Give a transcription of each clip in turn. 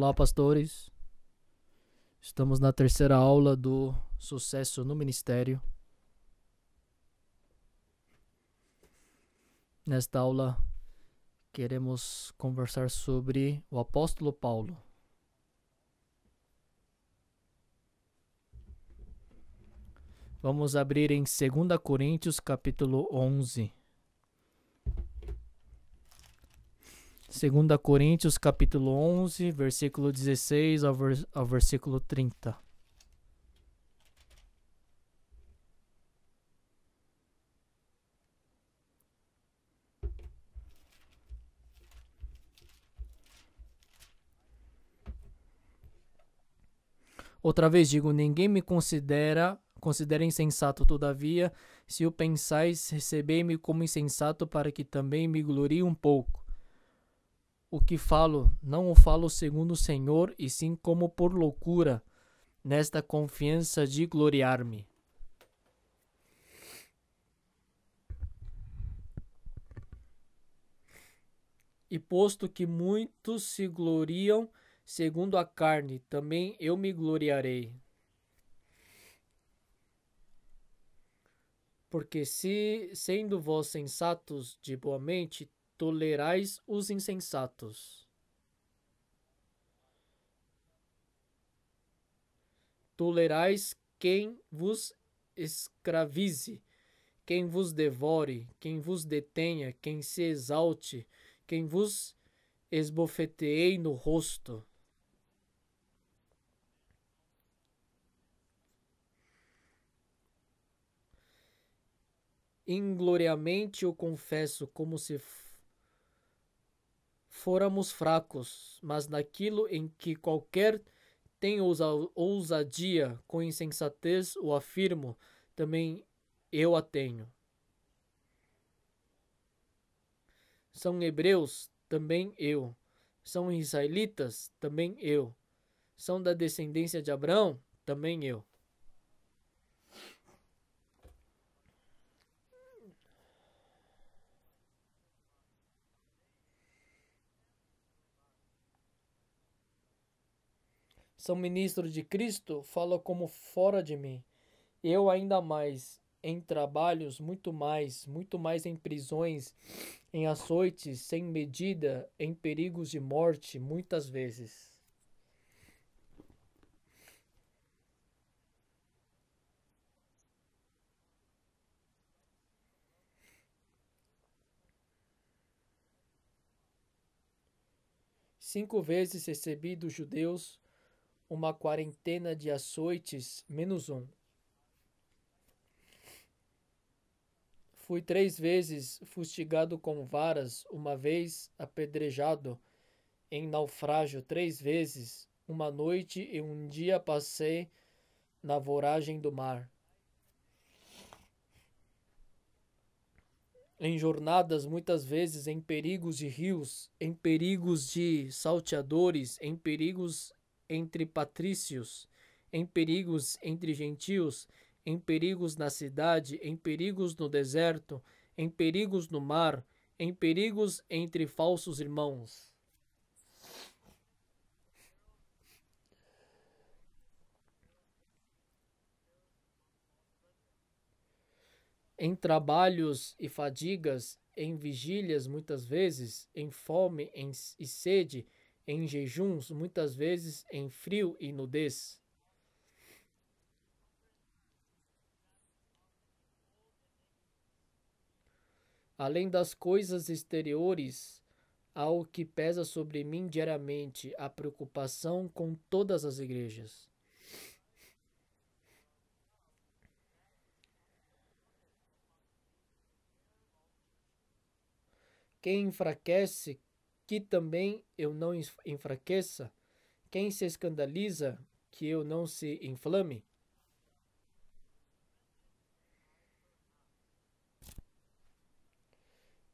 Olá, pastores. Estamos na terceira aula do Sucesso no Ministério. Nesta aula, queremos conversar sobre o apóstolo Paulo. Vamos abrir em 2 Coríntios, capítulo 11. 2 Coríntios, capítulo 11, versículo 16 ao versículo 30. Outra vez digo, ninguém me considera insensato, todavia, se o pensais, recebei-me como insensato para que também me glorie um pouco. O que falo, não o falo segundo o Senhor, e sim como por loucura, nesta confiança de gloriar-me. E posto que muitos se gloriam segundo a carne, também eu me gloriarei. Porque se, sendo vós sensatos de boa mente, tolerais os insensatos. Tolerais quem vos escravize, quem vos devore, quem vos detenha, quem se exalte, quem vos esbofeteie no rosto. Ingloriamente eu confesso, como se fôramos fracos, mas naquilo em que qualquer tem ousadia com insensatez, o afirmo, também eu a tenho. São hebreus, também eu. São israelitas, também eu. São da descendência de Abraão, também eu. São ministros de Cristo, fala como fora de mim. Eu ainda mais, em trabalhos, muito mais em prisões, em açoites sem medida, em perigos de morte, muitas vezes. Cinco vezes recebi dos judeus uma quarentena de açoites, menos um. Fui 3 vezes fustigado com varas, uma vez apedrejado, em naufrágio 3 vezes, uma noite e um dia passei na voragem do mar. Em jornadas, muitas vezes, em perigos de rios, em perigos de salteadores, em perigos entre patrícios, em perigos entre gentios, em perigos na cidade, em perigos no deserto, em perigos no mar, em perigos entre falsos irmãos. Em trabalhos e fadigas, em vigílias muitas vezes, em fome e sede, em jejuns muitas vezes, em frio e nudez. Além das coisas exteriores, há o que pesa sobre mim diariamente, a preocupação com todas as igrejas. Quem enfraquece, que também eu não enfraqueça. Quem se escandaliza, que eu não se inflame.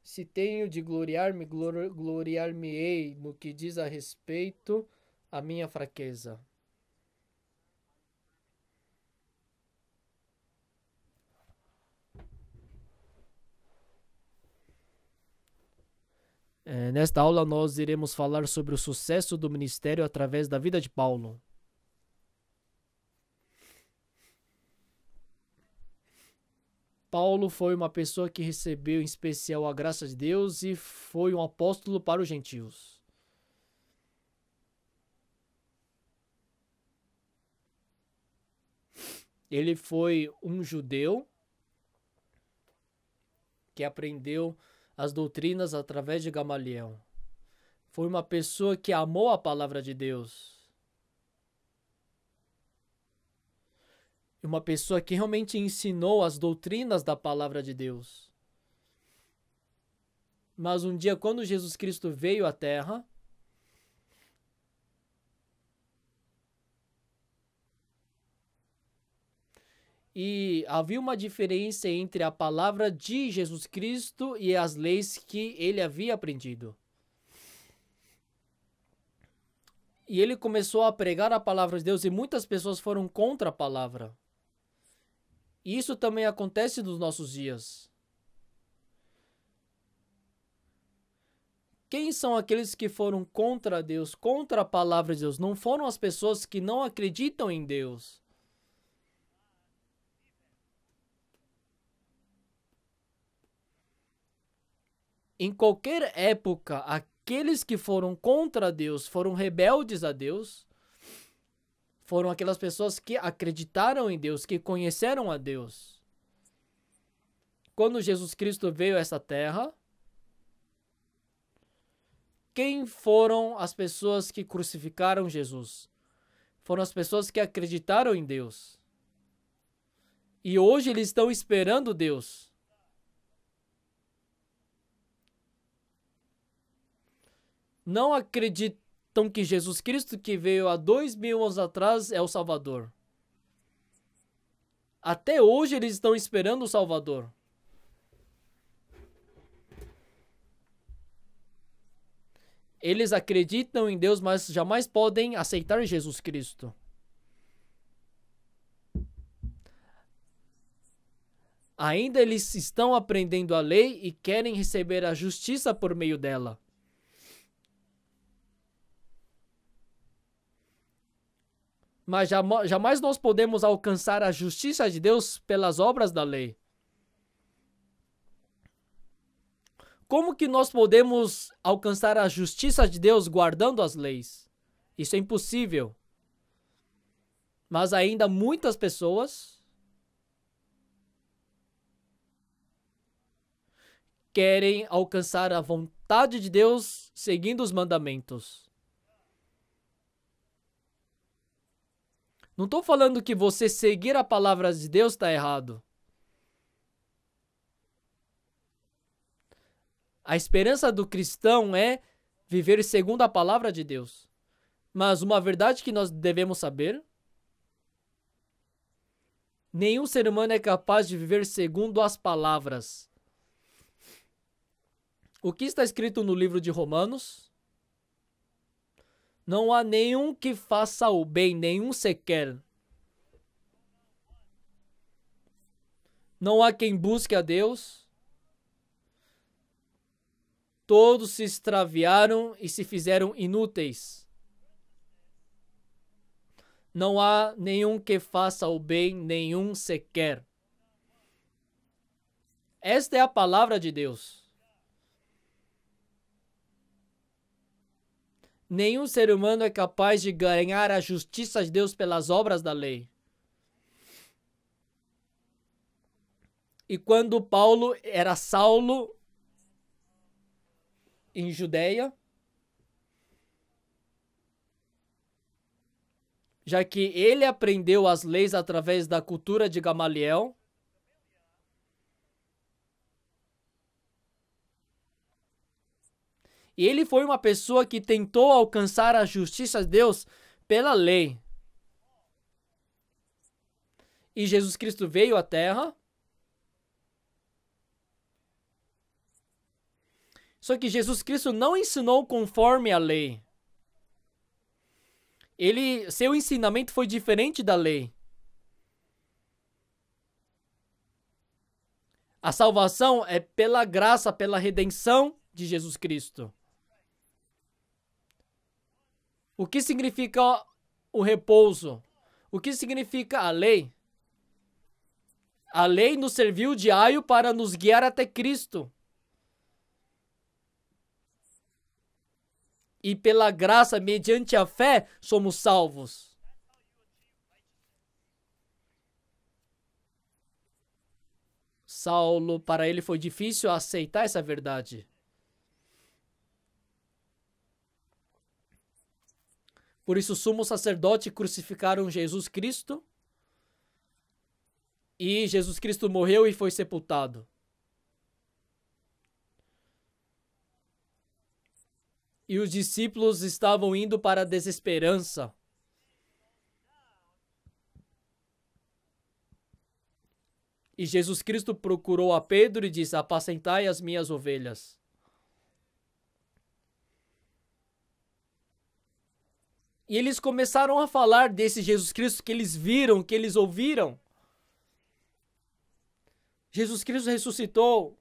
Se tenho de gloriar-me, gloriar-me-ei no que diz a respeito à minha fraqueza. Nesta aula nós iremos falar sobre o sucesso do ministério através da vida de Paulo. Paulo foi uma pessoa que recebeu em especial a graça de Deus e foi um apóstolo para os gentios. Ele foi um judeu que aprendeu as doutrinas através de Gamaliel. Foi uma pessoa que amou a palavra de Deus. Uma pessoa que realmente ensinou as doutrinas da palavra de Deus. Mas um dia, quando Jesus Cristo veio à Terra, e havia uma diferença entre a palavra de Jesus Cristo e as leis que ele havia aprendido. E ele começou a pregar a palavra de Deus e muitas pessoas foram contra a palavra. E isso também acontece nos nossos dias. Quem são aqueles que foram contra Deus, contra a palavra de Deus? Não foram as pessoas que não acreditam em Deus. Em qualquer época, aqueles que foram contra Deus, foram rebeldes a Deus, foram aquelas pessoas que acreditaram em Deus, que conheceram a Deus. Quando Jesus Cristo veio a essa terra, quem foram as pessoas que crucificaram Jesus? Foram as pessoas que acreditaram em Deus. E hoje eles estão esperando Deus. Não acreditam que Jesus Cristo, que veio há 2000 anos atrás, é o Salvador. Até hoje eles estão esperando o Salvador. Eles acreditam em Deus, mas jamais podem aceitar Jesus Cristo. Ainda eles estão aprendendo a lei e querem receber a justiça por meio dela. Mas jamais nós podemos alcançar a justiça de Deus pelas obras da lei. Como que nós podemos alcançar a justiça de Deus guardando as leis? Isso é impossível. Mas ainda muitas pessoas querem alcançar a vontade de Deus seguindo os mandamentos. Não estou falando que você seguir a palavra de Deus está errado. A esperança do cristão é viver segundo a palavra de Deus. Mas uma verdade que nós devemos saber: nenhum ser humano é capaz de viver segundo as palavras. O que está escrito no livro de Romanos? Não há nenhum que faça o bem, nenhum sequer. Não há quem busque a Deus. Todos se extraviaram e se fizeram inúteis. Não há nenhum que faça o bem, nenhum sequer. Esta é a palavra de Deus. Nenhum ser humano é capaz de ganhar a justiça de Deus pelas obras da lei. E quando Paulo era Saulo em Judeia, já que ele aprendeu as leis através da cultura de Gamaliel, e ele foi uma pessoa que tentou alcançar a justiça de Deus pela lei. E Jesus Cristo veio à Terra. Só que Jesus Cristo não ensinou conforme a lei. Seu ensinamento foi diferente da lei. A salvação é pela graça, pela redenção de Jesus Cristo. O que significa o repouso? O que significa a lei? A lei nos serviu de aio para nos guiar até Cristo. E pela graça, mediante a fé, somos salvos. Saulo, para ele foi difícil aceitar essa verdade. Por isso, o sumo sacerdote crucificaram Jesus Cristo. E Jesus Cristo morreu e foi sepultado. E os discípulos estavam indo para a desesperança. E Jesus Cristo procurou a Pedro e disse: apacentai as minhas ovelhas. E eles começaram a falar desse Jesus Cristo que eles viram, que eles ouviram. Jesus Cristo ressuscitou.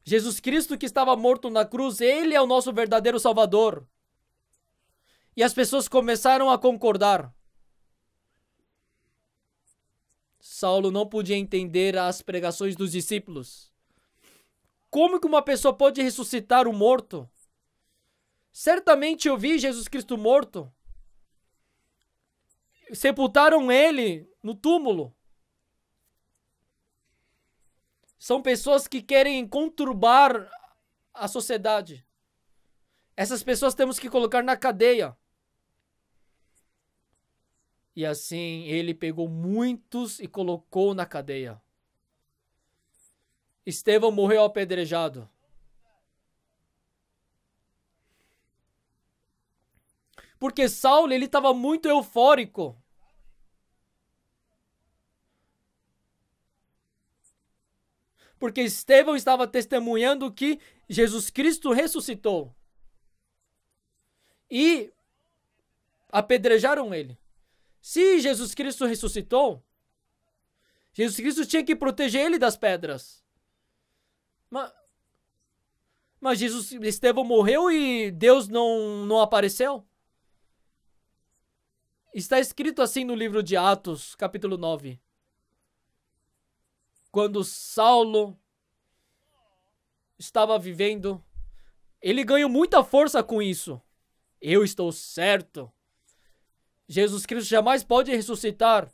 Jesus Cristo que estava morto na cruz, ele é o nosso verdadeiro Salvador. E as pessoas começaram a concordar. Saulo não podia entender as pregações dos discípulos. Como que uma pessoa pode ressuscitar o morto? Certamente eu vi Jesus Cristo morto. Sepultaram ele no túmulo. São pessoas que querem conturbar a sociedade. Essas pessoas temos que colocar na cadeia. E assim ele pegou muitos e colocou na cadeia. Estevão morreu apedrejado. Porque Saulo, ele estava muito eufórico. Porque Estevão estava testemunhando que Jesus Cristo ressuscitou. E apedrejaram ele. Se Jesus Cristo ressuscitou, Jesus Cristo tinha que proteger ele das pedras. Mas Estevão morreu e Deus não apareceu? Está escrito assim no livro de Atos, capítulo 9. Quando Saulo estava vivendo, ele ganhou muita força com isso. Eu estou certo. Jesus Cristo jamais pode ressuscitar.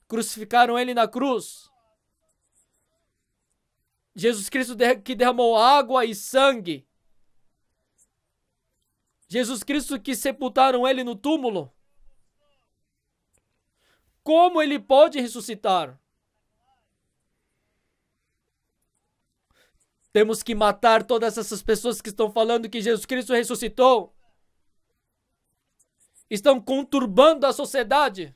Crucificaram ele na cruz. Jesus Cristo que derramou água e sangue. Jesus Cristo que sepultaram ele no túmulo. Como ele pode ressuscitar? Temos que matar todas essas pessoas que estão falando que Jesus Cristo ressuscitou. Estão conturbando a sociedade.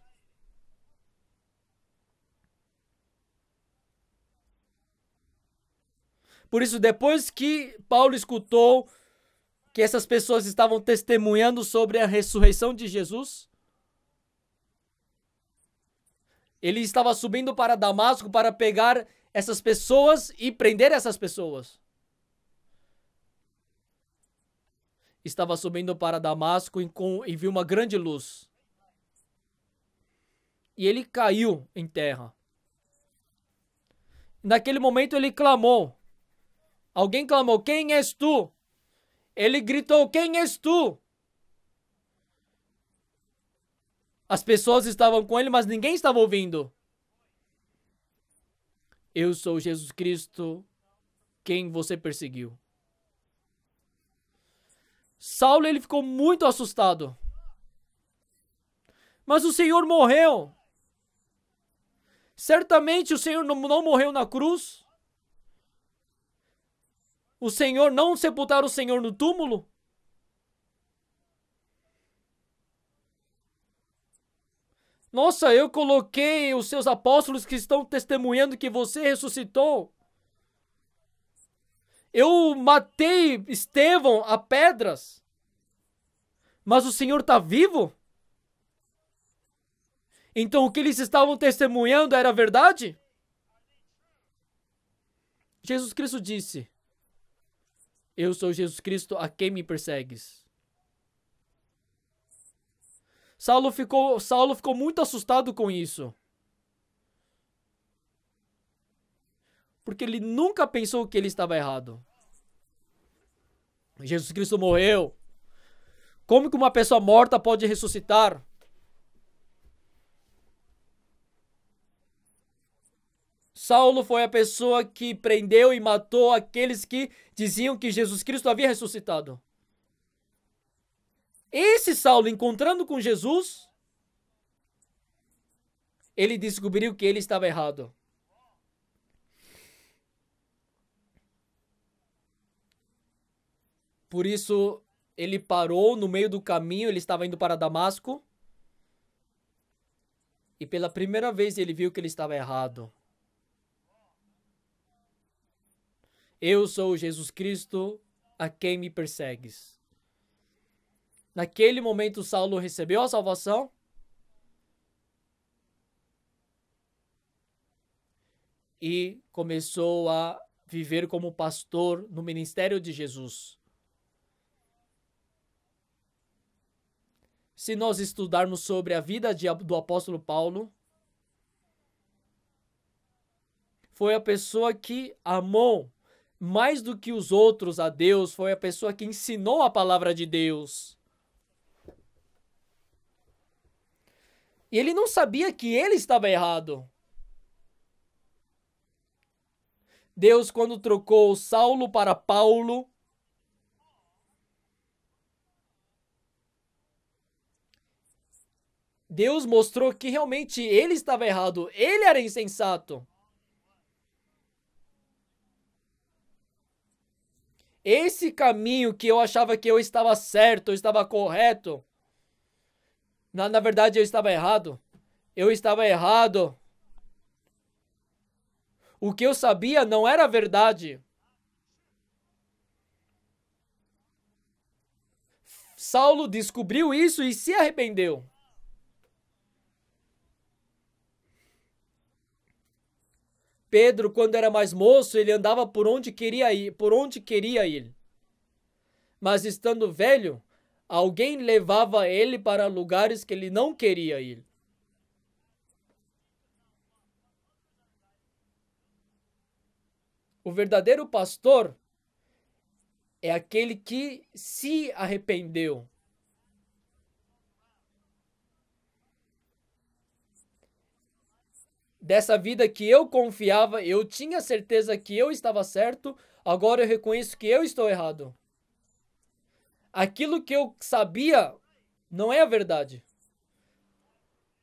Por isso, depois que Paulo escutou que essas pessoas estavam testemunhando sobre a ressurreição de Jesus, ele estava subindo para Damasco para pegar essas pessoas e prender essas pessoas. Estava subindo para Damasco e viu uma grande luz. E ele caiu em terra. Naquele momento ele clamou. Alguém clamou: quem és tu? Ele gritou: quem és tu? As pessoas estavam com ele, mas ninguém estava ouvindo. Eu sou Jesus Cristo, quem você perseguiu. Saulo, ele ficou muito assustado. Mas o Senhor morreu. Certamente o Senhor não morreu na cruz. O Senhor não sepultaram o Senhor no túmulo. Nossa, eu coloquei os seus apóstolos que estão testemunhando que você ressuscitou. Eu matei Estevão a pedras. Mas o Senhor está vivo? Então o que eles estavam testemunhando era verdade? Jesus Cristo disse: Eu sou Jesus Cristo, a quem me persegues? Saulo ficou muito assustado com isso. Porque ele nunca pensou que ele estava errado. Jesus Cristo morreu. Como que uma pessoa morta pode ressuscitar? Saulo foi a pessoa que prendeu e matou aqueles que diziam que Jesus Cristo havia ressuscitado. Esse Saulo, encontrando com Jesus, ele descobriu que ele estava errado. Por isso, ele parou no meio do caminho, ele estava indo para Damasco. E pela primeira vez ele viu que ele estava errado. Eu sou Jesus Cristo, a quem me persegues. Naquele momento, Saulo recebeu a salvação. E começou a viver como pastor no ministério de Jesus. Se nós estudarmos sobre a vida do apóstolo Paulo, foi a pessoa que amou mais do que os outros a Deus, foi a pessoa que ensinou a palavra de Deus. E ele não sabia que ele estava errado. Deus, quando trocou Saulo para Paulo, Deus mostrou que realmente ele estava errado, ele era insensato. Esse caminho que eu achava que eu estava certo, eu estava correto, na verdade eu estava errado. Eu estava errado. O que eu sabia não era verdade. Saulo descobriu isso e se arrependeu. Pedro, quando era mais moço, ele andava por onde queria ir. Mas estando velho, alguém levava ele para lugares que ele não queria ir. O verdadeiro pastor é aquele que se arrependeu. Dessa vida que eu confiava, eu tinha certeza que eu estava certo, agora eu reconheço que eu estou errado. Aquilo que eu sabia não é a verdade.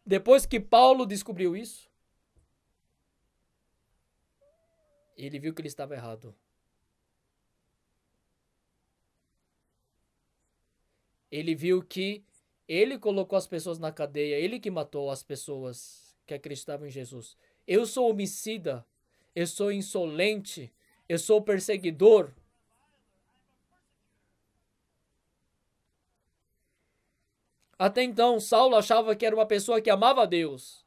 Depois que Paulo descobriu isso, ele viu que ele estava errado. Ele viu que ele colocou as pessoas na cadeia, ele que matou as pessoas que acreditavam em Jesus. Eu sou homicida, eu sou insolente, eu sou perseguidor. Até então, Saulo achava que era uma pessoa que amava a Deus.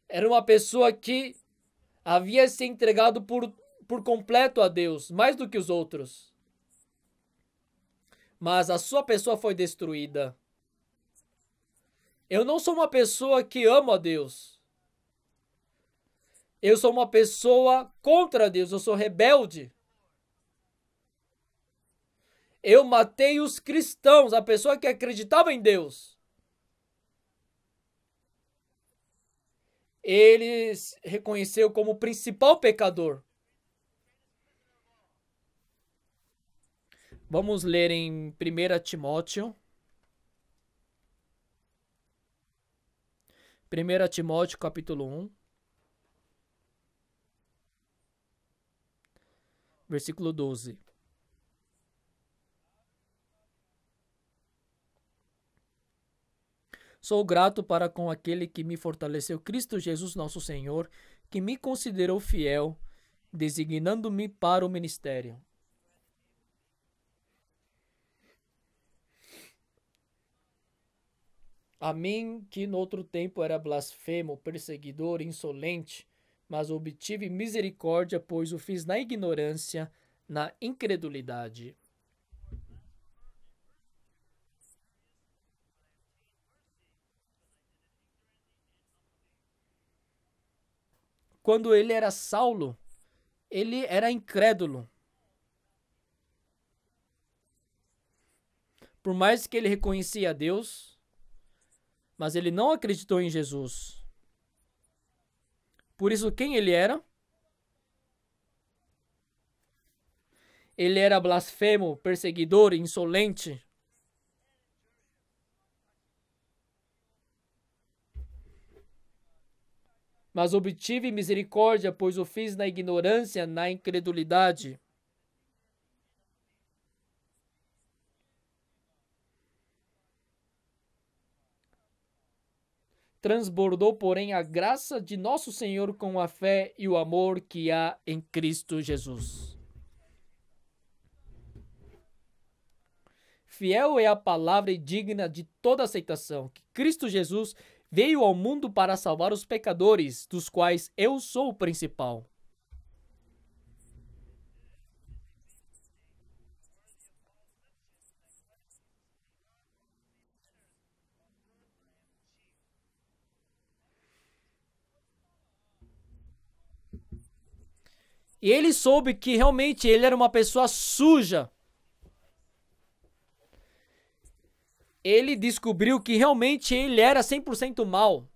Era uma pessoa que havia se entregado por completo a Deus, mais do que os outros. Mas a sua pessoa foi destruída. Eu não sou uma pessoa que ama a Deus. Eu sou uma pessoa contra Deus, eu sou rebelde. Eu matei os cristãos, a pessoa que acreditava em Deus. Ele reconheceu como o principal pecador. Vamos ler em 1 Timóteo. 1 Timóteo capítulo 1. Versículo 12. Sou grato para com aquele que me fortaleceu, Cristo Jesus nosso Senhor, que me considerou fiel, designando-me para o ministério. A mim, que no outro tempo era blasfemo, perseguidor, insolente, mas obtive misericórdia, pois o fiz na ignorância, na incredulidade. Quando ele era Saulo, ele era incrédulo. Por mais que ele reconhecia a Deus, mas ele não acreditou em Jesus. Por isso, quem ele era? Ele era blasfemo, perseguidor, insolente. Mas obtive misericórdia, pois o fiz na ignorância, na incredulidade. Transbordou, porém, a graça de nosso Senhor com a fé e o amor que há em Cristo Jesus. Fiel é a palavra e digna de toda aceitação, que Cristo Jesus veio ao mundo para salvar os pecadores, dos quais eu sou o principal. E ele soube que realmente ele era uma pessoa suja. Ele descobriu que realmente ele era 100% mal.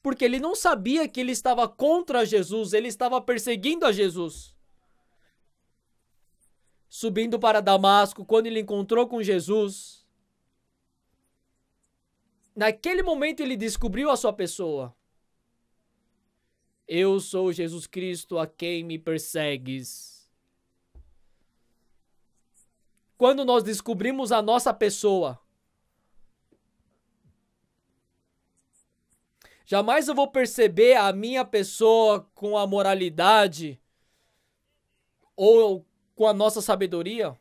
Porque ele não sabia que ele estava contra Jesus, ele estava perseguindo a Jesus. Subindo para Damasco, quando ele encontrou com Jesus, naquele momento ele descobriu a sua pessoa. Eu sou Jesus Cristo, a quem me persegues. Quando nós descobrimos a nossa pessoa, jamais eu vou perceber a minha pessoa com a moralidade ou com a nossa sabedoria.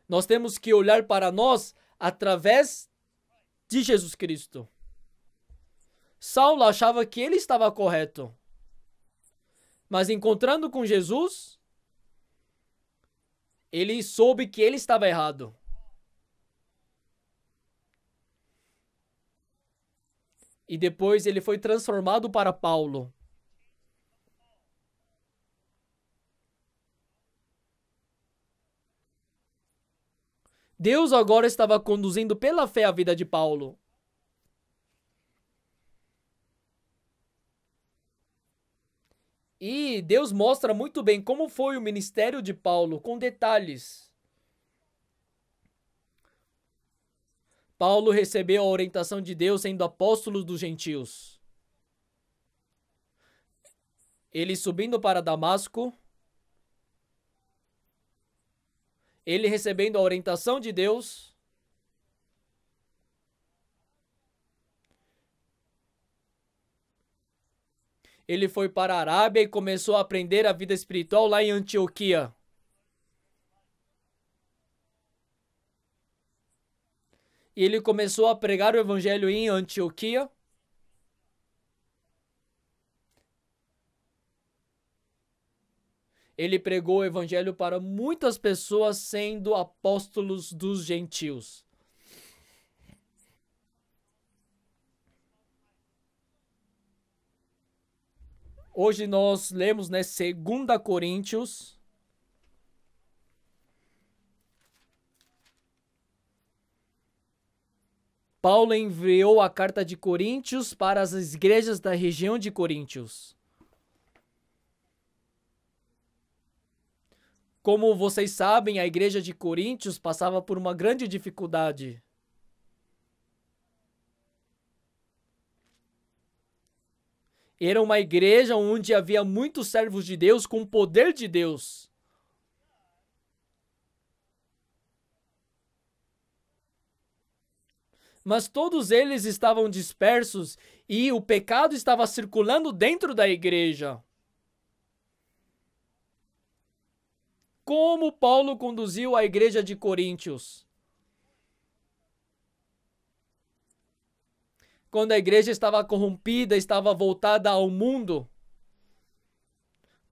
Nós temos que olhar para nós através de Jesus Cristo. Saulo achava que ele estava correto, mas encontrando com Jesus, ele soube que ele estava errado. E depois ele foi transformado para Paulo. Deus agora estava conduzindo pela fé a vida de Paulo. E Deus mostra muito bem como foi o ministério de Paulo, com detalhes. Paulo recebeu a orientação de Deus sendo apóstolo dos gentios. Ele subindo para Damasco, ele recebendo a orientação de Deus, ele foi para a Arábia e começou a aprender a vida espiritual lá em Antioquia. E ele começou a pregar o evangelho em Antioquia. Ele pregou o evangelho para muitas pessoas, sendo apóstolos dos gentios. Hoje nós lemos, 2 Coríntios. Paulo enviou a carta de Coríntios para as igrejas da região de Coríntios. Como vocês sabem, a igreja de Coríntios passava por uma grande dificuldade. Era uma igreja onde havia muitos servos de Deus com o poder de Deus. Mas todos eles estavam dispersos e o pecado estava circulando dentro da igreja. Como Paulo conduziu a igreja de Coríntios? quando a igreja estava corrompida, estava voltada ao mundo,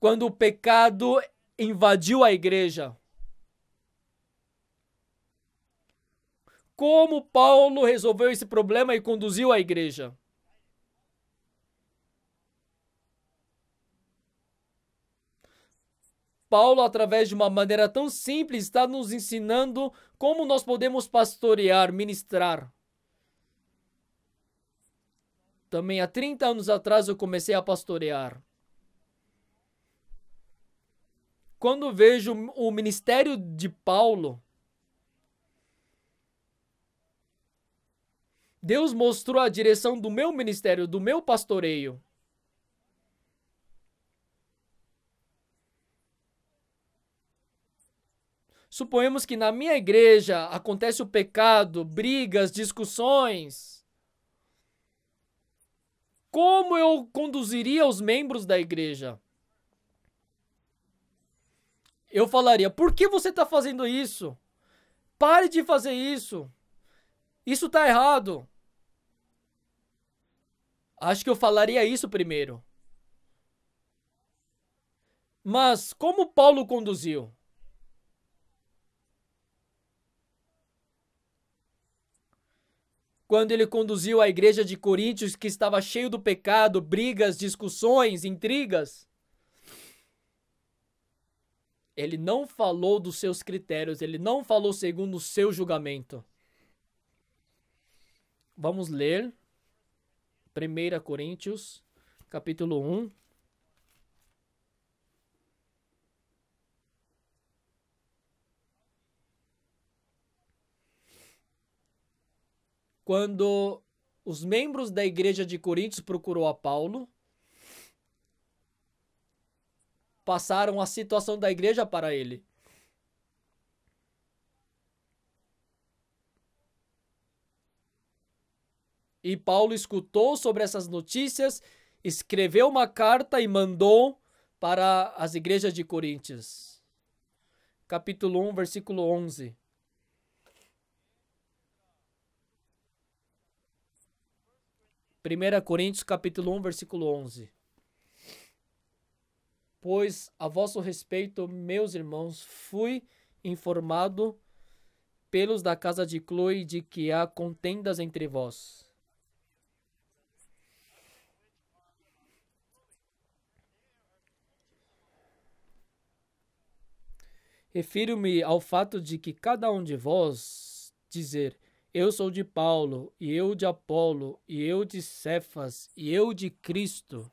quando o pecado invadiu a igreja. Como Paulo resolveu esse problema e conduziu a igreja? Paulo, através de uma maneira tão simples, está nos ensinando como nós podemos pastorear, ministrar. Também há 30 anos atrás eu comecei a pastorear. Quando vejo o ministério de Paulo, Deus mostrou a direção do meu ministério, do meu pastoreio. Suponhamos que na minha igreja acontece o pecado, brigas, discussões. Como eu conduziria os membros da igreja? Eu falaria, por que você está fazendo isso? Pare de fazer isso. Isso está errado. Acho que eu falaria isso primeiro. Mas como Paulo conduziu? Quando ele conduziu a igreja de Coríntios, que estava cheio do pecado, brigas, discussões, intrigas, ele não falou dos seus critérios, ele não falou segundo o seu julgamento. Vamos ler 1 Coríntios, capítulo 1. Quando os membros da igreja de Coríntios procurou a Paulo, passaram a situação da igreja para ele. E Paulo escutou sobre essas notícias, escreveu uma carta e mandou para as igrejas de Coríntios. Capítulo 1, versículo 11. Primeira Coríntios, capítulo 1, versículo 11. Pois a vosso respeito, meus irmãos, fui informado pelos da casa de Cloe de que há contendas entre vós. Refiro-me ao fato de que cada um de vós dizer, eu sou de Paulo, e eu de Apolo, e eu de Cefas, e eu de Cristo.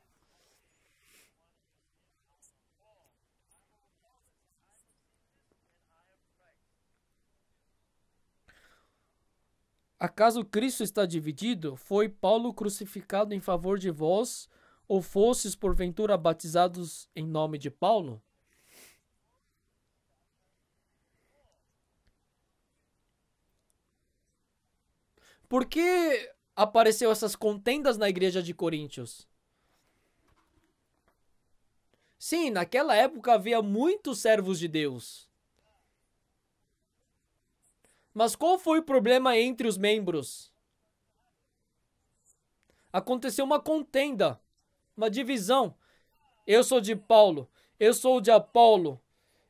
Acaso Cristo está dividido? Foi Paulo crucificado em favor de vós, ou fostes porventura batizados em nome de Paulo? Por que apareceu essas contendas na igreja de Coríntios? Sim, naquela época havia muitos servos de Deus. Mas qual foi o problema entre os membros? Aconteceu uma contenda, uma divisão. Eu sou de Paulo, eu sou de Apolo,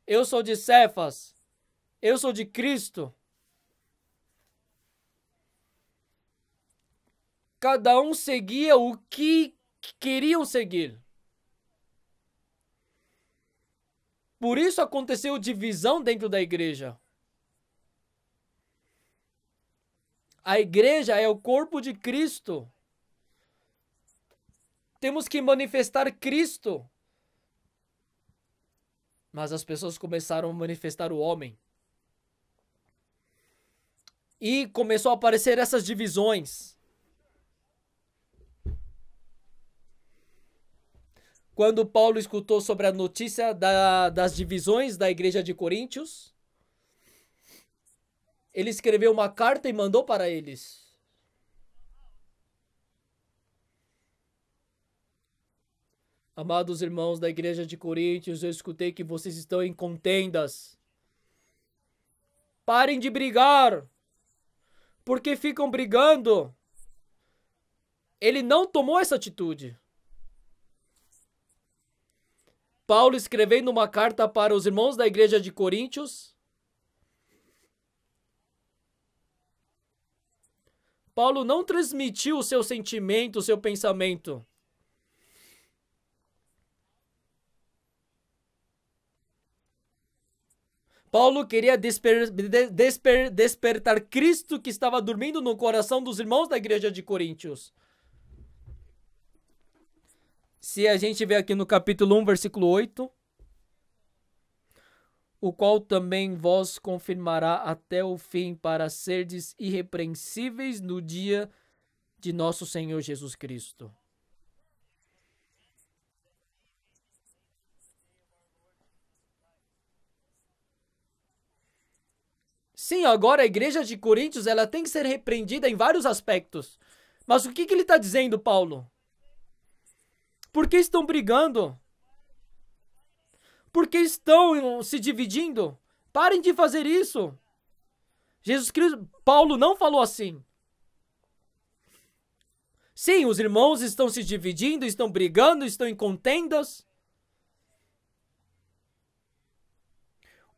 eu sou de Cefas, eu sou de Cristo. Cada um seguia o que queriam seguir. Por isso aconteceu divisão dentro da igreja. A igreja é o corpo de Cristo. Temos que manifestar Cristo. Mas as pessoas começaram a manifestar o homem. E começou a aparecer essas divisões. Quando Paulo escutou sobre a notícia das divisões da igreja de Coríntios, ele escreveu uma carta e mandou para eles. Amados irmãos da igreja de Coríntios, eu escutei que vocês estão em contendas. Parem de brigar. Por que ficam brigando? Ele não tomou essa atitude. Paulo, escrevendo uma carta para os irmãos da igreja de Coríntios, Paulo não transmitiu o seu sentimento, o seu pensamento. Paulo queria despertar Cristo que estava dormindo no coração dos irmãos da igreja de Coríntios. Se a gente vê aqui no capítulo 1, versículo 8, o qual também vós confirmará até o fim para serdes irrepreensíveis no dia de nosso Senhor Jesus Cristo. Sim, agora a igreja de Coríntios ela tem que ser repreendida em vários aspectos. Mas o que ele está dizendo, Paulo? Por que estão brigando? Por que estão se dividindo? Parem de fazer isso. Jesus Cristo, Paulo não falou assim. Sim, os irmãos estão se dividindo, estão brigando, estão em contendas.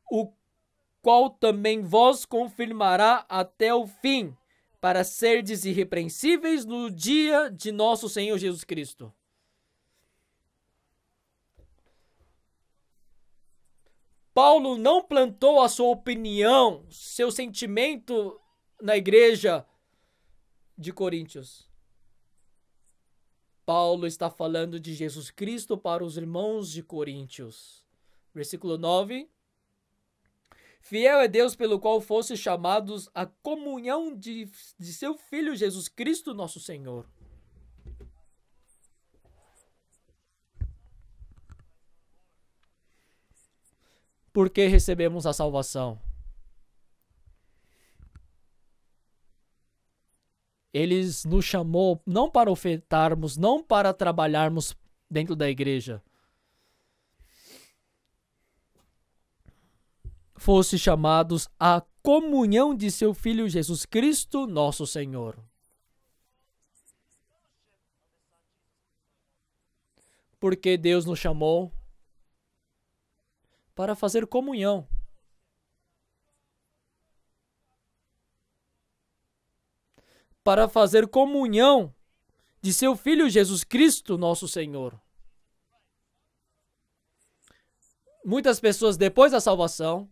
O qual também vós confirmará até o fim, para serdes irrepreensíveis no dia de nosso Senhor Jesus Cristo. Paulo não plantou a sua opinião, seu sentimento na igreja de Coríntios. Paulo está falando de Jesus Cristo para os irmãos de Coríntios. Versículo 9. Fiel é Deus pelo qual fosse chamados à comunhão de seu Filho Jesus Cristo, nosso Senhor. Por que recebemos a salvação? Ele nos chamou não para ofertarmos, não para trabalharmos dentro da igreja. Fosse chamados à comunhão de seu Filho Jesus Cristo, nosso Senhor. Porque Deus nos chamou para fazer comunhão. Para fazer comunhão de seu Filho Jesus Cristo, nosso Senhor. Muitas pessoas, depois da salvação,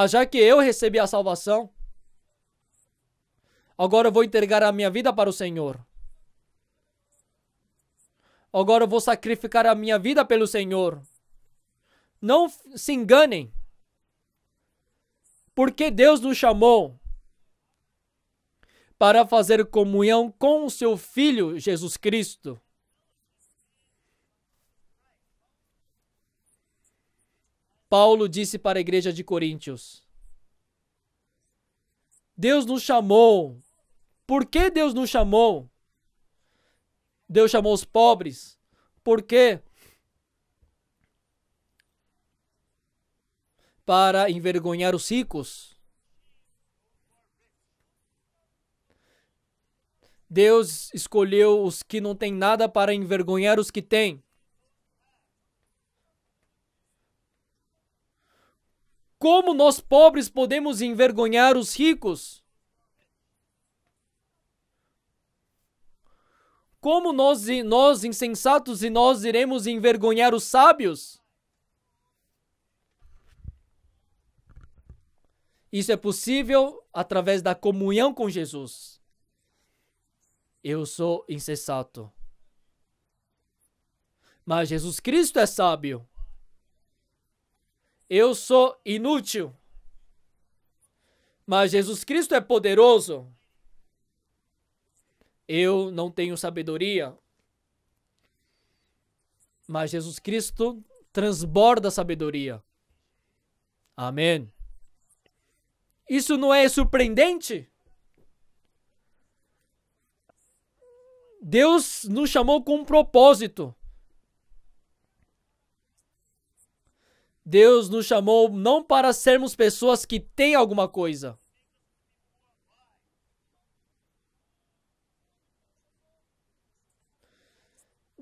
já que eu recebi a salvação, agora eu vou entregar a minha vida para o Senhor. Agora eu vou sacrificar a minha vida pelo Senhor. Não se enganem. Porque Deus nos chamou para fazer comunhão com o seu Filho Jesus Cristo. Paulo disse para a igreja de Coríntios: Deus nos chamou. Por que Deus nos chamou? Deus chamou os pobres. Por quê? Para envergonhar os ricos. Deus escolheu os que não têm nada para envergonhar os que têm. Como nós pobres podemos envergonhar os ricos? Como nós insensatos e nós iremos envergonhar os sábios? Isso é possível através da comunhão com Jesus. Eu sou insensato, mas Jesus Cristo é sábio. Eu sou inútil, mas Jesus Cristo é poderoso. Eu não tenho sabedoria, mas Jesus Cristo transborda sabedoria. Amém. Isso não é surpreendente? Deus nos chamou com um propósito. Deus nos chamou não para sermos pessoas que têm alguma coisa.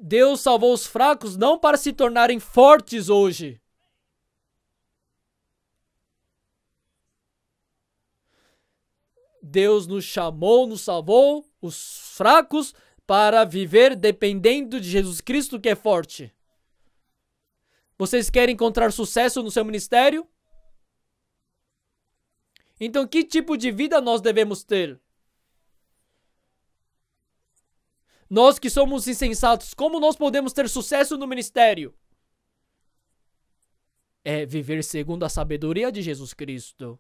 Deus salvou os fracos não para se tornarem fortes hoje. Deus nos chamou, nos salvou, os fracos, para viver dependendo de Jesus Cristo, que é forte. Vocês querem encontrar sucesso no seu ministério? Então, que tipo de vida nós devemos ter? Nós que somos insensatos, como nós podemos ter sucesso no ministério? É viver segundo a sabedoria de Jesus Cristo.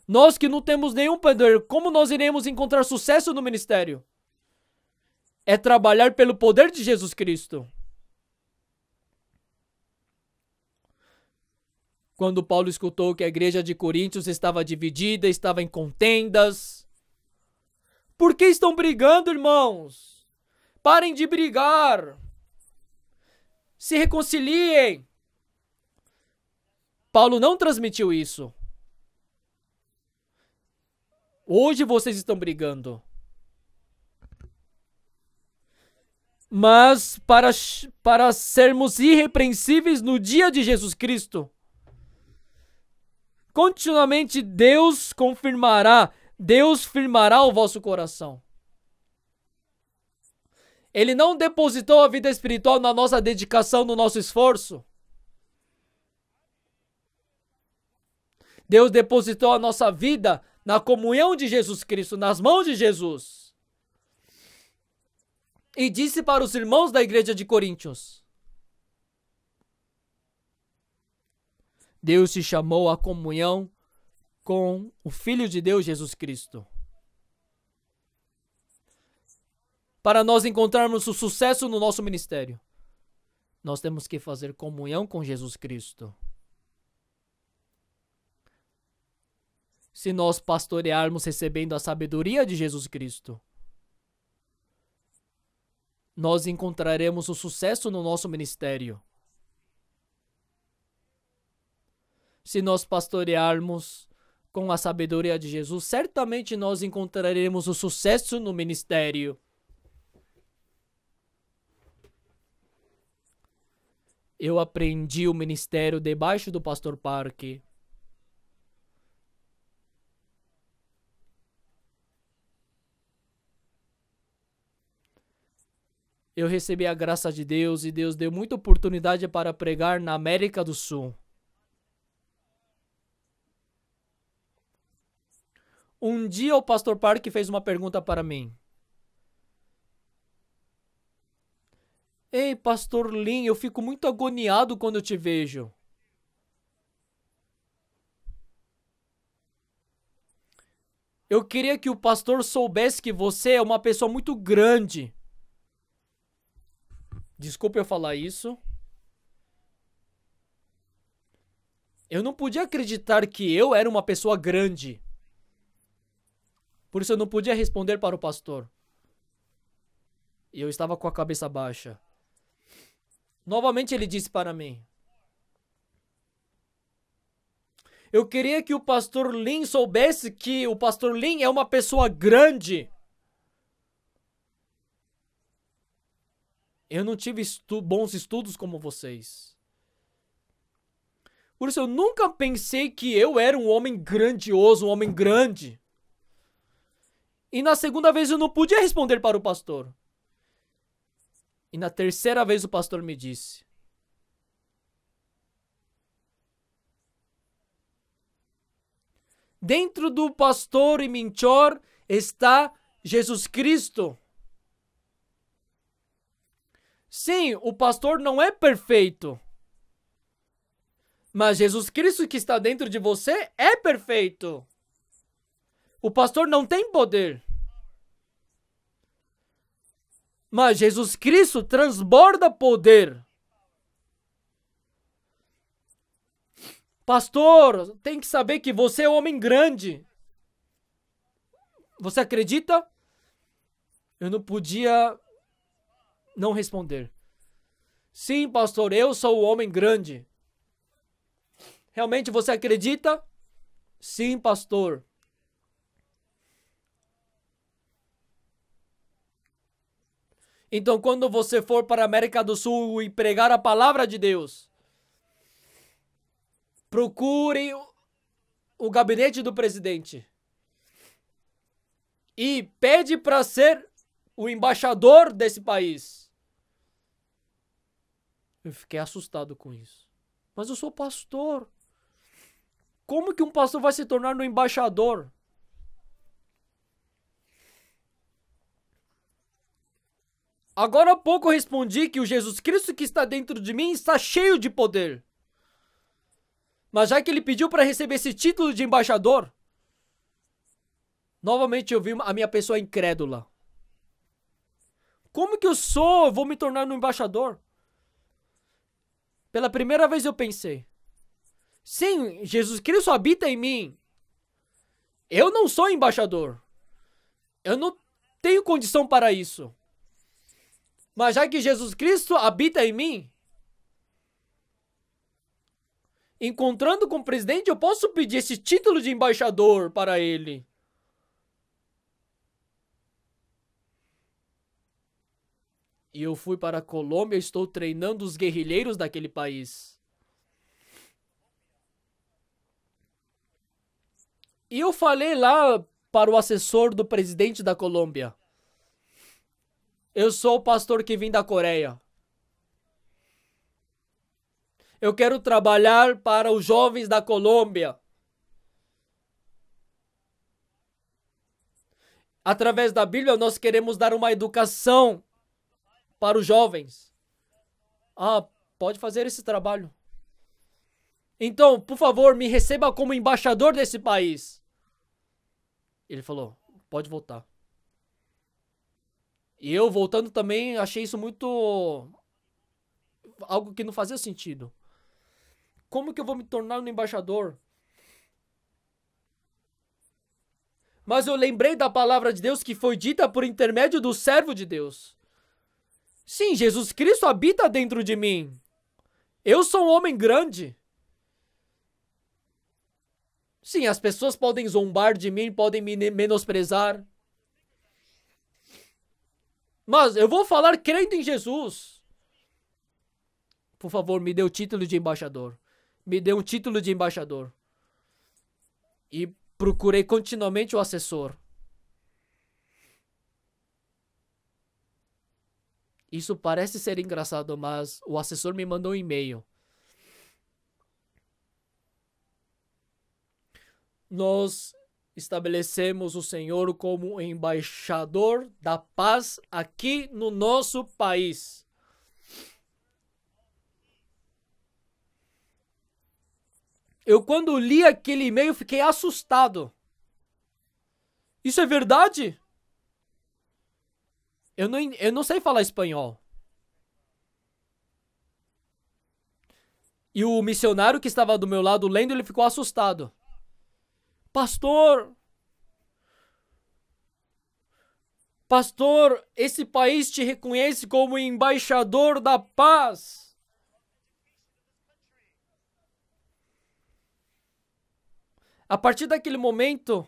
Nós que não temos nenhum poder, como nós iremos encontrar sucesso no ministério? É trabalhar pelo poder de Jesus Cristo. Quando Paulo escutou que a igreja de Coríntios estava dividida, estava em contendas. Por que estão brigando, irmãos? Parem de brigar. Se reconciliem. Paulo não transmitiu isso. Hoje vocês estão brigando. Mas para sermos irrepreensíveis no dia de Jesus Cristo, continuamente Deus firmará o vosso coração. Ele não depositou a vida espiritual na nossa dedicação, no nosso esforço. Deus depositou a nossa vida na comunhão de Jesus Cristo, nas mãos de Jesus. E disse para os irmãos da igreja de Coríntios: Deus te chamou à comunhão com o Filho de Deus, Jesus Cristo. Para nós encontrarmos o sucesso no nosso ministério, nós temos que fazer comunhão com Jesus Cristo. Se nós pastorearmos recebendo a sabedoria de Jesus Cristo, nós encontraremos o sucesso no nosso ministério. Se nós pastorearmos com a sabedoria de Jesus, certamente nós encontraremos o sucesso no ministério. Eu aprendi o ministério debaixo do pastor Park. Eu recebi a graça de Deus e Deus deu muita oportunidade para pregar na América do Sul. Um dia o pastor Park fez uma pergunta para mim. Ei, pastor Lin, eu fico muito agoniado quando eu te vejo. Eu queria que o pastor soubesse que você é uma pessoa muito grande. Desculpa eu falar isso. Eu não podia acreditar que eu era uma pessoa grande. Por isso eu não podia responder para o pastor. E eu estava com a cabeça baixa. Novamente ele disse para mim: eu queria que o pastor Lin soubesse que o pastor Lin é uma pessoa grande. Eu não tive bons estudos como vocês. Por isso eu nunca pensei que eu era um homem grandioso, um homem grande. E na segunda vez eu não podia responder para o pastor. E na terceira vez o pastor me disse: dentro do pastor e mentor está Jesus Cristo. Sim, o pastor não é perfeito. Mas Jesus Cristo que está dentro de você é perfeito. O pastor não tem poder. Mas Jesus Cristo transborda poder. Pastor, tem que saber que você é um homem grande. Você acredita? Eu não podia não responder. Sim, pastor, eu sou o homem grande. Realmente você acredita? Sim, pastor. Então, quando você for para a América do Sul e pregar a palavra de Deus, procure o gabinete do presidente e pede para ser o embaixador desse país. Eu fiquei assustado com isso. Mas eu sou pastor. Como que um pastor vai se tornar um embaixador? Agora há pouco eu respondi que o Jesus Cristo que está dentro de mim está cheio de poder. Mas já que ele pediu para receber esse título de embaixador, novamente eu vi a minha pessoa incrédula. Como que eu vou me tornar um embaixador? Pela primeira vez eu pensei, sim, Jesus Cristo habita em mim. Eu não sou embaixador. Eu não tenho condição para isso. Mas já que Jesus Cristo habita em mim, encontrando com o presidente, eu posso pedir esse título de embaixador para ele. E eu fui para a Colômbia e estou treinando os guerrilheiros daquele país. E eu falei lá para o assessor do presidente da Colômbia. Eu sou o pastor que vim da Coreia. Eu quero trabalhar para os jovens da Colômbia. Através da Bíblia, nós queremos dar uma educação para os jovens. Ah, pode fazer esse trabalho. Então, por favor, me receba como embaixador desse país. Ele falou, pode voltar. E eu, voltando também, achei isso muito... algo que não fazia sentido. Como que eu vou me tornar um embaixador? Mas eu lembrei da palavra de Deus que foi dita por intermédio do servo de Deus. Sim, Jesus Cristo habita dentro de mim. Eu sou um homem grande. Sim, as pessoas podem zombar de mim, podem me menosprezar. Mas eu vou falar crendo em Jesus. Por favor, me dê o título de embaixador. Me dê um título de embaixador. E procurei continuamente o assessor. Isso parece ser engraçado, mas o assessor me mandou um e-mail. Nós estabelecemos o Senhor como embaixador da paz aqui no nosso país. Eu, quando li aquele e-mail, fiquei assustado. Isso é verdade? Eu não sei falar espanhol. E o missionário que estava do meu lado lendo, ele ficou assustado. Pastor, esse país te reconhece como embaixador da paz. A partir daquele momento,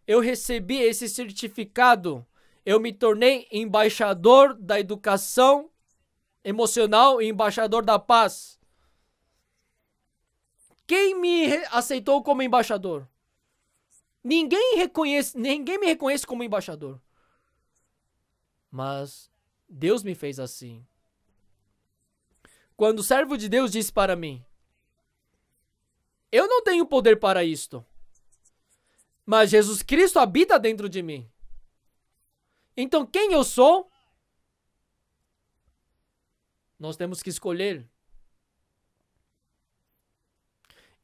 eu recebi esse certificado. Eu me tornei embaixador da educação emocional e embaixador da paz. Quem me aceitou como embaixador? Ninguém me reconhece como embaixador. Mas Deus me fez assim. Quando o servo de Deus disse para mim: eu não tenho poder para isto, mas Jesus Cristo habita dentro de mim. Então quem eu sou? Nós temos que escolher.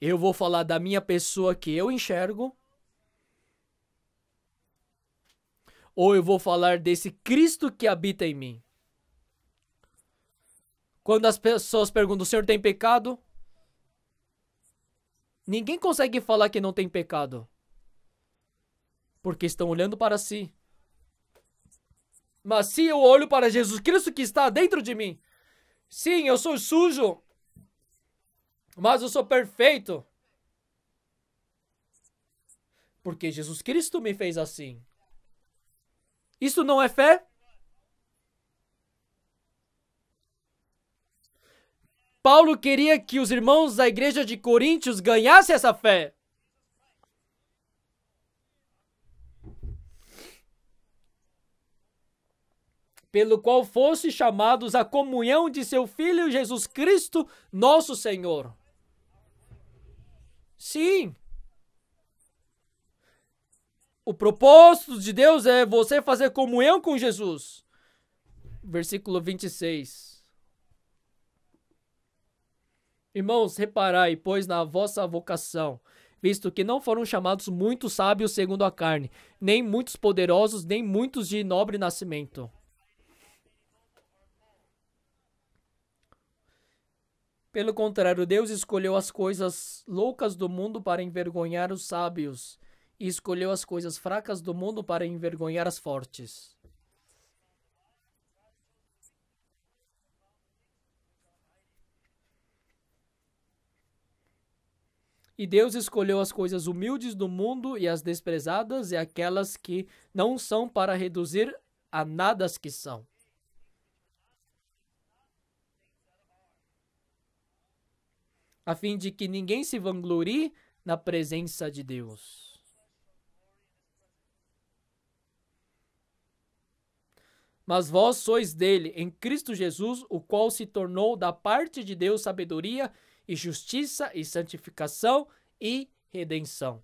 Eu vou falar da minha pessoa que eu enxergo, ou eu vou falar desse Cristo que habita em mim? Quando as pessoas perguntam, o Senhor tem pecado? Ninguém consegue falar que não tem pecado, porque estão olhando para si. Mas se eu olho para Jesus Cristo que está dentro de mim, sim, eu sou sujo, mas eu sou perfeito, porque Jesus Cristo me fez assim. Isso não é fé? Paulo queria que os irmãos da igreja de Coríntios ganhassem essa fé. Pelo qual fosse chamados à comunhão de seu Filho Jesus Cristo, nosso Senhor. Sim. O propósito de Deus é você fazer comunhão com Jesus. Versículo 26. Irmãos, reparai, pois, na vossa vocação, visto que não foram chamados muitos sábios segundo a carne, nem muitos poderosos, nem muitos de nobre nascimento. Pelo contrário, Deus escolheu as coisas loucas do mundo para envergonhar os sábios, e escolheu as coisas fracas do mundo para envergonhar as fortes. E Deus escolheu as coisas humildes do mundo e as desprezadas e aquelas que não são para reduzir a nada as que são. A fim de que ninguém se vanglorie na presença de Deus. Mas vós sois dele, em Cristo Jesus, o qual se tornou da parte de Deus sabedoria e justiça e santificação e redenção.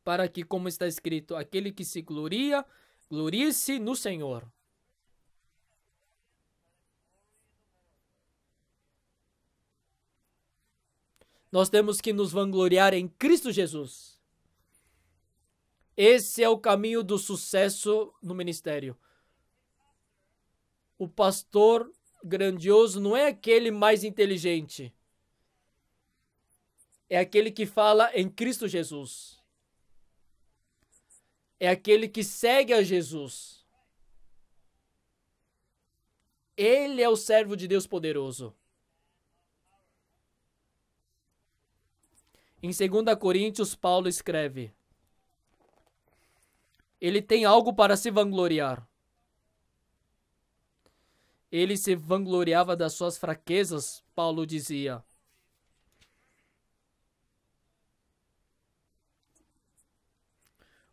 Para que, como está escrito, aquele que se gloria, glorie-se no Senhor. Nós temos que nos vangloriar em Cristo Jesus. Esse é o caminho do sucesso no ministério. O pastor grandioso não é aquele mais inteligente. É aquele que fala em Cristo Jesus. É aquele que segue a Jesus. Ele é o servo de Deus poderoso. Em 2 Coríntios, Paulo escreve: ele tem algo para se vangloriar. Ele se vangloriava das suas fraquezas, Paulo dizia.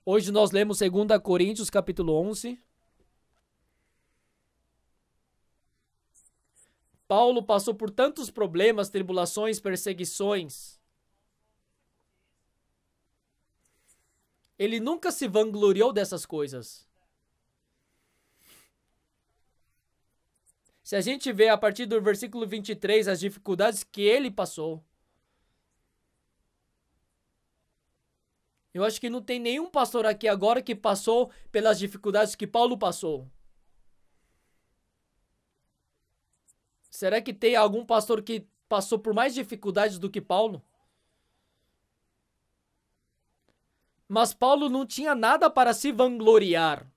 Hoje nós lemos 2 Coríntios, capítulo 11. Paulo passou por tantos problemas, tribulações, perseguições. Ele nunca se vangloriou dessas coisas. Se a gente vê a partir do versículo 23 as dificuldades que ele passou, eu acho que não tem nenhum pastor aqui agora que passou pelas dificuldades que Paulo passou. Será que tem algum pastor que passou por mais dificuldades do que Paulo? Mas Paulo não tinha nada para se vangloriar.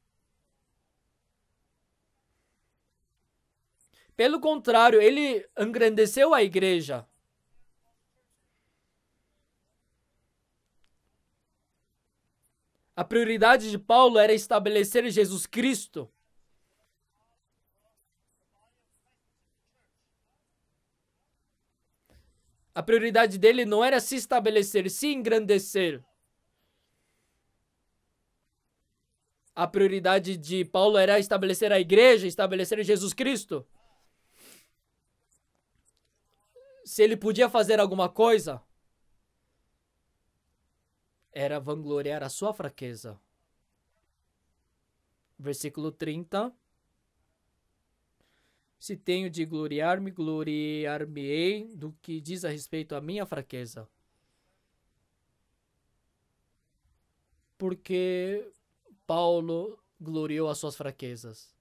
Pelo contrário, ele engrandeceu a igreja. A prioridade de Paulo era estabelecer Jesus Cristo. A prioridade dele não era se estabelecer, se engrandecer. A prioridade de Paulo era estabelecer a igreja, estabelecer Jesus Cristo. Se ele podia fazer alguma coisa, era vangloriar a sua fraqueza. Versículo 30. Se tenho de gloriar-me, gloriar-me-ei do que diz a respeito à minha fraqueza. Porque Paulo gloriou as suas fraquezas.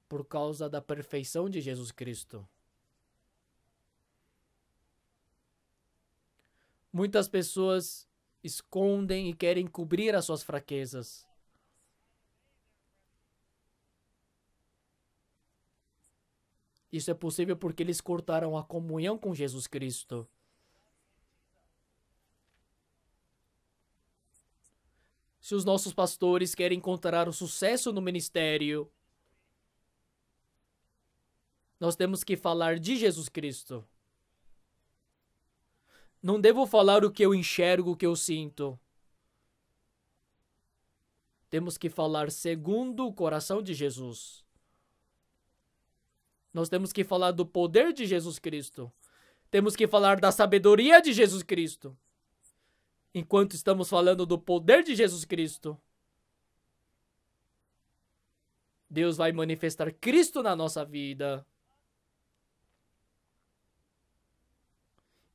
Por causa da perfeição de Jesus Cristo. Muitas pessoas escondem e querem cobrir as suas fraquezas. Isso é possível porque eles cortaram a comunhão com Jesus Cristo. Se os nossos pastores querem encontrar o sucesso no ministério, nós temos que falar de Jesus Cristo. Não devo falar o que eu enxergo, o que eu sinto. Temos que falar segundo o coração de Jesus. Nós temos que falar do poder de Jesus Cristo. Temos que falar da sabedoria de Jesus Cristo. Enquanto estamos falando do poder de Jesus Cristo, Deus vai manifestar Cristo na nossa vida.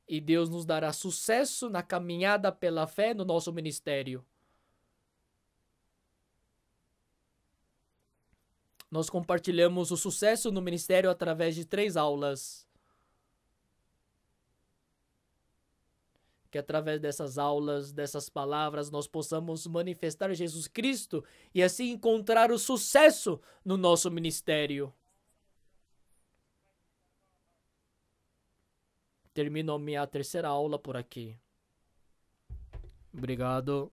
E Deus nos dará sucesso na caminhada pela fé no nosso ministério. Nós compartilhamos o sucesso no ministério através de 3 aulas. Que através dessas aulas, dessas palavras, nós possamos manifestar Jesus Cristo e assim encontrar o sucesso no nosso ministério. Termino a minha terceira aula por aqui. Obrigado.